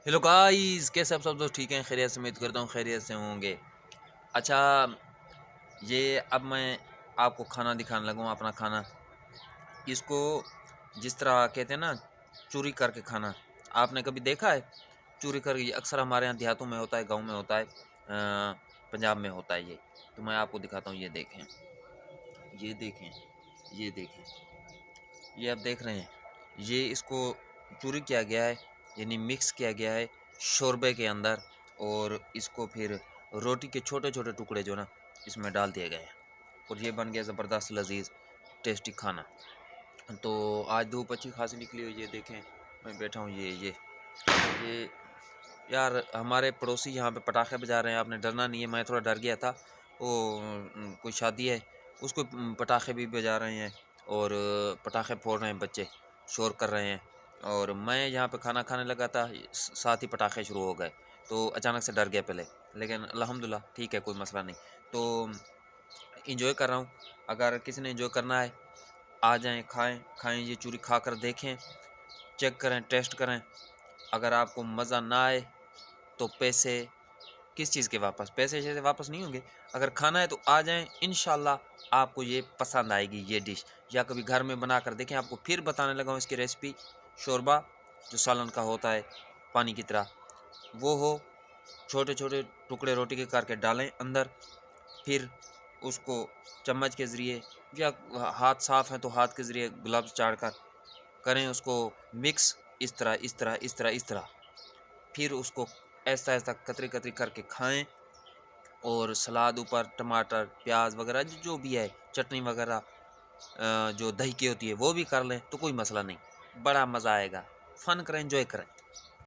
Hello guys, कैसे आप सब दोस्त? ठीक हैं? खैरियत से? उम्मीद करता हूँ खैरियत से होंगे। अच्छा, ये अब मैं आपको खाना दिखाने लगा हूँ, अपना खाना। इसको जिस तरह कहते हैं ना, चूरी करके खाना। आपने कभी देखा है चूरी करके? ये अक्सर हमारे यहाँ देहातों में होता है, गाँव में होता है, पंजाब में होता है ये। तो मैं आपको दिखाता हूँ। ये देखें, ये देखें, ये देखें, ये आप देख रहे हैं। ये इसको चूरी किया गया है, यानी मिक्स किया गया है शोरबे के अंदर, और इसको फिर रोटी के छोटे छोटे टुकड़े जो ना इसमें डाल दिए गए हैं, और ये बन गया ज़बरदस्त लजीज टेस्टी खाना। तो आज धूप अच्छी खासी निकली हुई, ये देखें मैं बैठा हूँ। ये यार, हमारे पड़ोसी यहाँ पे पटाखे बजा रहे हैं। आपने डरना नहीं है, मैं थोड़ा डर गया था। वो कोई शादी है, उसको पटाखे भी बजा रहे हैं, और पटाखे फोड़ रहे हैं बच्चे, शोर कर रहे हैं। और मैं यहाँ पे खाना खाने लगा था, साथ ही पटाखे शुरू हो गए। तो अचानक से डर गया पहले, लेकिन अल्हम्दुलिल्लाह ठीक है, कोई मसला नहीं। तो इंजॉय कर रहा हूँ। अगर किसी ने इंजॉय करना है, आ जाएँ, खाएँ। ये चूरी खा कर देखें, चेक करें, टेस्ट करें। अगर आपको मज़ा ना आए तो पैसे किस चीज़ के वापस? पैसे शैसे वापस नहीं होंगे। अगर खाना है तो आ जाएँ, इंशाल्लाह आपको ये पसंद आएगी ये डिश। या कभी घर में बना कर देखें। आपको फिर बताने लगा हूँ इसकी रेसिपी। शोरबा जो सालन का होता है, पानी की तरह, वो हो, छोटे छोटे टुकड़े रोटी के करके डालें अंदर। फिर उसको चम्मच के ज़रिए, या हाथ साफ़ है तो हाथ के ज़रिए ग्लव्स चाड़ कर करें उसको मिक्स, इस तरह इस तरह इस तरह इस तरह। फिर उसको ऐसा ऐसा कतरी कतरी करके खाएं, और सलाद ऊपर, टमाटर प्याज वगैरह जो भी है, चटनी वगैरह जो दही की होती है वो भी कर लें, तो कोई मसला नहीं। बड़ा मज़ा आएगा। फ़न करें, एंजॉय करें।